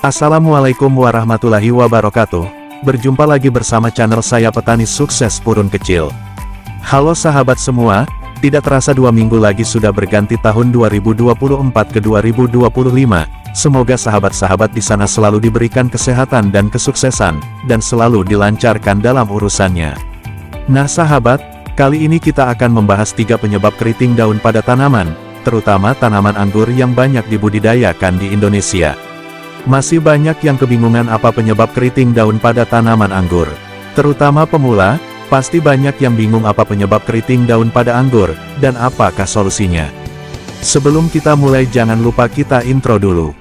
Assalamualaikum warahmatullahi wabarakatuh. Berjumpa lagi bersama channel saya Petani Sukses Purun Kecil. Halo sahabat semua, tidak terasa 2 minggu lagi sudah berganti tahun 2024 ke 2025. Semoga sahabat-sahabat di sana selalu diberikan kesehatan dan kesuksesan, dan selalu dilancarkan dalam urusannya. Nah sahabat, kali ini kita akan membahas 3 penyebab keriting daun pada tanaman, terutama tanaman anggur yang banyak dibudidayakan di Indonesia. Masih banyak yang kebingungan apa penyebab keriting daun pada tanaman anggur. Terutama pemula, pasti banyak yang bingung apa penyebab keriting daun pada anggur, dan apakah solusinya. Sebelum kita mulai jangan lupa kita intro dulu.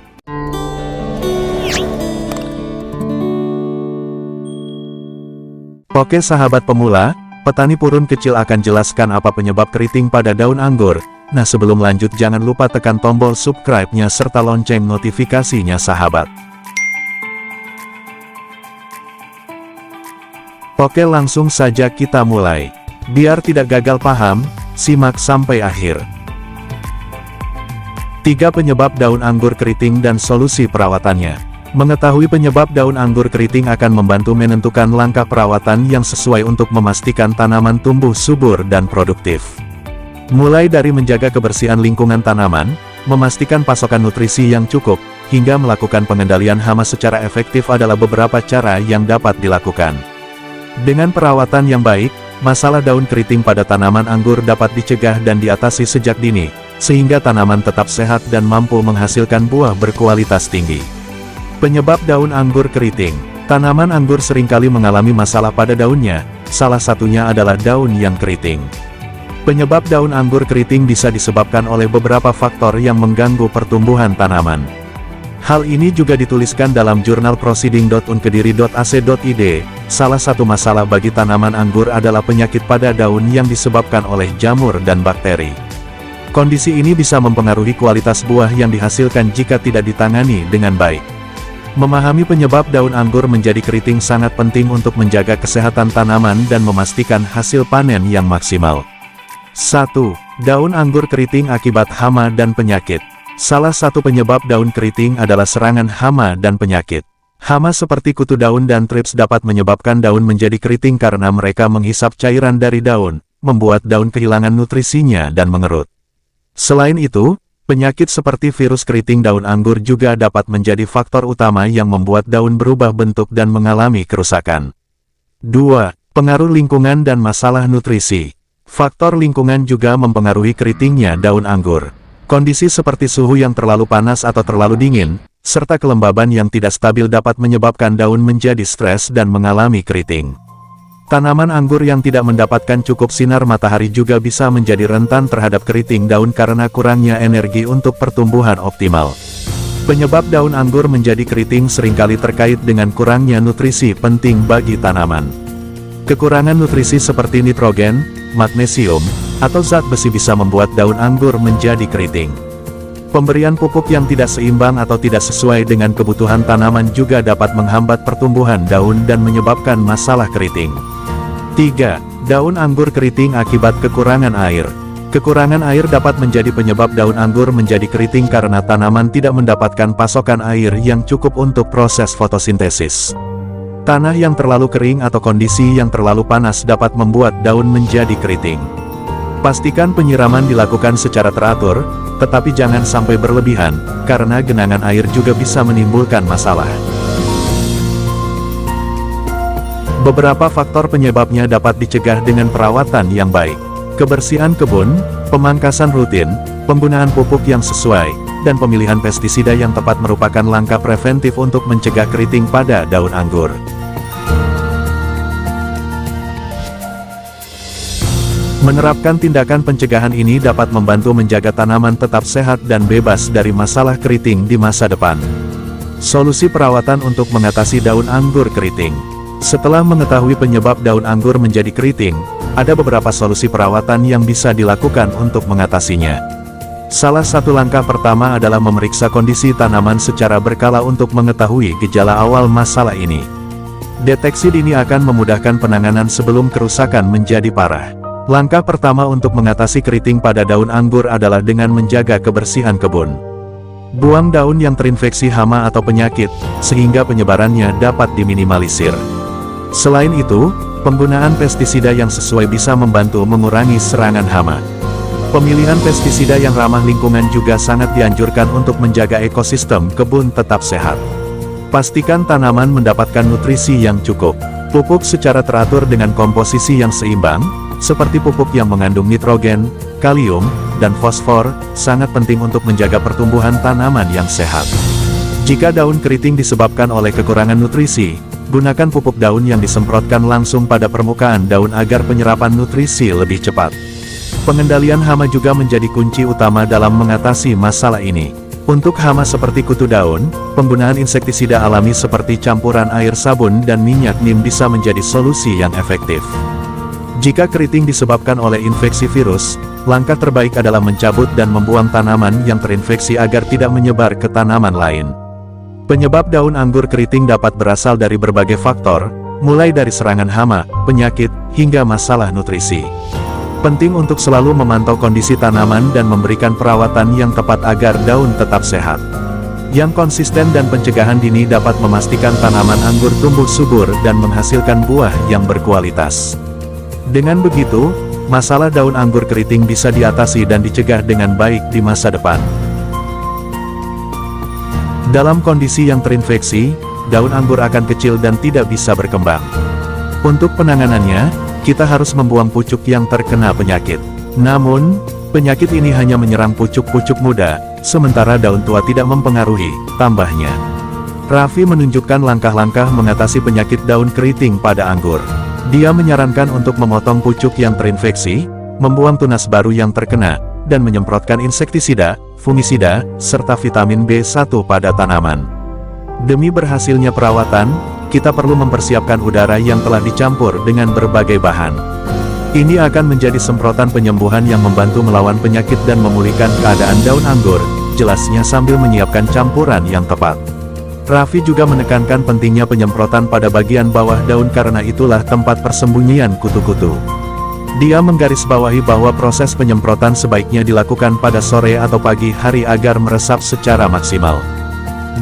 Oke sahabat pemula, petani purun kecil akan jelaskan apa penyebab keriting pada daun anggur. Nah sebelum lanjut jangan lupa tekan tombol subscribe-nya serta lonceng notifikasinya sahabat. Oke langsung saja kita mulai. Biar tidak gagal paham, simak sampai akhir. 3 penyebab daun anggur keriting dan solusi perawatannya. Mengetahui penyebab daun anggur keriting akan membantu menentukan langkah perawatan yang sesuai untuk memastikan tanaman tumbuh subur dan produktif. Mulai dari menjaga kebersihan lingkungan tanaman, memastikan pasokan nutrisi yang cukup, hingga melakukan pengendalian hama secara efektif adalah beberapa cara yang dapat dilakukan. Dengan perawatan yang baik, masalah daun keriting pada tanaman anggur dapat dicegah dan diatasi sejak dini, sehingga tanaman tetap sehat dan mampu menghasilkan buah berkualitas tinggi. Penyebab daun anggur keriting. Tanaman anggur seringkali mengalami masalah pada daunnya, salah satunya adalah daun yang keriting. Penyebab daun anggur keriting bisa disebabkan oleh beberapa faktor yang mengganggu pertumbuhan tanaman. Hal ini juga dituliskan dalam jurnal proceeding.unkediri.ac.id. Salah satu masalah bagi tanaman anggur adalah penyakit pada daun yang disebabkan oleh jamur dan bakteri. Kondisi ini bisa mempengaruhi kualitas buah yang dihasilkan jika tidak ditangani dengan baik. Memahami penyebab daun anggur menjadi keriting sangat penting untuk menjaga kesehatan tanaman dan memastikan hasil panen yang maksimal. 1. Daun anggur keriting akibat hama dan penyakit. Salah satu penyebab daun keriting adalah serangan hama dan penyakit. Hama seperti kutu daun dan trips dapat menyebabkan daun menjadi keriting karena mereka menghisap cairan dari daun, membuat daun kehilangan nutrisinya dan mengerut. Selain itu, penyakit seperti virus keriting daun anggur juga dapat menjadi faktor utama yang membuat daun berubah bentuk dan mengalami kerusakan. 2. Pengaruh lingkungan dan masalah nutrisi. Faktor lingkungan juga mempengaruhi keritingnya daun anggur. Kondisi seperti suhu yang terlalu panas atau terlalu dingin, serta kelembaban yang tidak stabil dapat menyebabkan daun menjadi stres dan mengalami keriting. Tanaman anggur yang tidak mendapatkan cukup sinar matahari juga bisa menjadi rentan terhadap keriting daun karena kurangnya energi untuk pertumbuhan optimal. Penyebab daun anggur menjadi keriting seringkali terkait dengan kurangnya nutrisi penting bagi tanaman. Kekurangan nutrisi seperti nitrogen, magnesium, atau zat besi bisa membuat daun anggur menjadi keriting. Pemberian pupuk yang tidak seimbang atau tidak sesuai dengan kebutuhan tanaman juga dapat menghambat pertumbuhan daun dan menyebabkan masalah keriting. 3. Daun anggur keriting akibat kekurangan air. Kekurangan air dapat menjadi penyebab daun anggur menjadi keriting karena tanaman tidak mendapatkan pasokan air yang cukup untuk proses fotosintesis. Tanah yang terlalu kering atau kondisi yang terlalu panas dapat membuat daun menjadi keriting. Pastikan penyiraman dilakukan secara teratur, tetapi jangan sampai berlebihan, karena genangan air juga bisa menimbulkan masalah. Beberapa faktor penyebabnya dapat dicegah dengan perawatan yang baik. Kebersihan kebun, pemangkasan rutin, penggunaan pupuk yang sesuai, dan pemilihan pestisida yang tepat merupakan langkah preventif untuk mencegah keriting pada daun anggur. Menerapkan tindakan pencegahan ini dapat membantu menjaga tanaman tetap sehat dan bebas dari masalah keriting di masa depan. Solusi perawatan untuk mengatasi daun anggur keriting. Setelah mengetahui penyebab daun anggur menjadi keriting, ada beberapa solusi perawatan yang bisa dilakukan untuk mengatasinya. Salah satu langkah pertama adalah memeriksa kondisi tanaman secara berkala untuk mengetahui gejala awal masalah ini. Deteksi dini akan memudahkan penanganan sebelum kerusakan menjadi parah. Langkah pertama untuk mengatasi keriting pada daun anggur adalah dengan menjaga kebersihan kebun. Buang daun yang terinfeksi hama atau penyakit, sehingga penyebarannya dapat diminimalisir. Selain itu, penggunaan pestisida yang sesuai bisa membantu mengurangi serangan hama. Pemilihan pestisida yang ramah lingkungan juga sangat dianjurkan untuk menjaga ekosistem kebun tetap sehat. Pastikan tanaman mendapatkan nutrisi yang cukup. Pupuk secara teratur dengan komposisi yang seimbang, seperti pupuk yang mengandung nitrogen, kalium, dan fosfor, sangat penting untuk menjaga pertumbuhan tanaman yang sehat. Jika daun keriting disebabkan oleh kekurangan nutrisi, gunakan pupuk daun yang disemprotkan langsung pada permukaan daun agar penyerapan nutrisi lebih cepat. Pengendalian hama juga menjadi kunci utama dalam mengatasi masalah ini. Untuk hama seperti kutu daun, penggunaan insektisida alami seperti campuran air sabun dan minyak neem bisa menjadi solusi yang efektif. Jika keriting disebabkan oleh infeksi virus, langkah terbaik adalah mencabut dan membuang tanaman yang terinfeksi agar tidak menyebar ke tanaman lain. Penyebab daun anggur keriting dapat berasal dari berbagai faktor, mulai dari serangan hama, penyakit, hingga masalah nutrisi. Penting untuk selalu memantau kondisi tanaman dan memberikan perawatan yang tepat agar daun tetap sehat. Yang konsisten dan pencegahan dini dapat memastikan tanaman anggur tumbuh subur dan menghasilkan buah yang berkualitas. Dengan begitu, masalah daun anggur keriting bisa diatasi dan dicegah dengan baik di masa depan. Dalam kondisi yang terinfeksi, daun anggur akan kecil dan tidak bisa berkembang. Untuk penanganannya, kita harus membuang pucuk yang terkena penyakit. Namun, penyakit ini hanya menyerang pucuk-pucuk muda, sementara daun tua tidak mempengaruhi, tambahnya. Raffi menunjukkan langkah-langkah mengatasi penyakit daun keriting pada anggur. Dia menyarankan untuk memotong pucuk yang terinfeksi, membuang tunas baru yang terkena, dan menyemprotkan insektisida, fungisida, serta vitamin B1 pada tanaman. Demi berhasilnya perawatan, kita perlu mempersiapkan udara yang telah dicampur dengan berbagai bahan. Ini akan menjadi semprotan penyembuhan yang membantu melawan penyakit dan memulihkan keadaan daun anggur, jelasnya sambil menyiapkan campuran yang tepat. Raffi juga menekankan pentingnya penyemprotan pada bagian bawah daun karena itulah tempat persembunyian kutu-kutu. Dia menggarisbawahi bahwa proses penyemprotan sebaiknya dilakukan pada sore atau pagi hari agar meresap secara maksimal.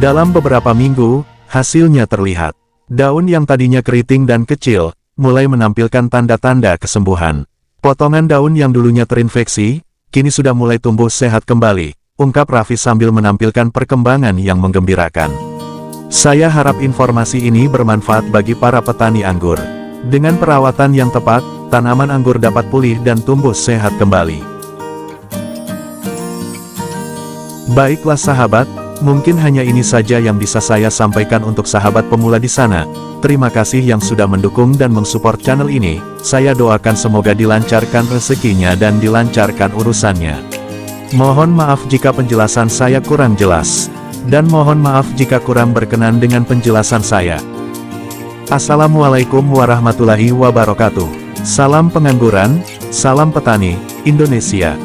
Dalam beberapa minggu, hasilnya terlihat. Daun yang tadinya keriting dan kecil, mulai menampilkan tanda-tanda kesembuhan. Potongan daun yang dulunya terinfeksi, kini sudah mulai tumbuh sehat kembali, ungkap Raffi sambil menampilkan perkembangan yang menggembirakan. Saya harap informasi ini bermanfaat bagi para petani anggur. Dengan perawatan yang tepat, tanaman anggur dapat pulih dan tumbuh sehat kembali. Baiklah sahabat, mungkin hanya ini saja yang bisa saya sampaikan untuk sahabat pemula di sana. Terima kasih yang sudah mendukung dan mensupport channel ini. Saya doakan semoga dilancarkan rezekinya dan dilancarkan urusannya. Mohon maaf jika penjelasan saya kurang jelas. Dan mohon maaf jika kurang berkenan dengan penjelasan saya. Assalamualaikum warahmatullahi wabarakatuh. Salam pengangguran, salam petani, Indonesia.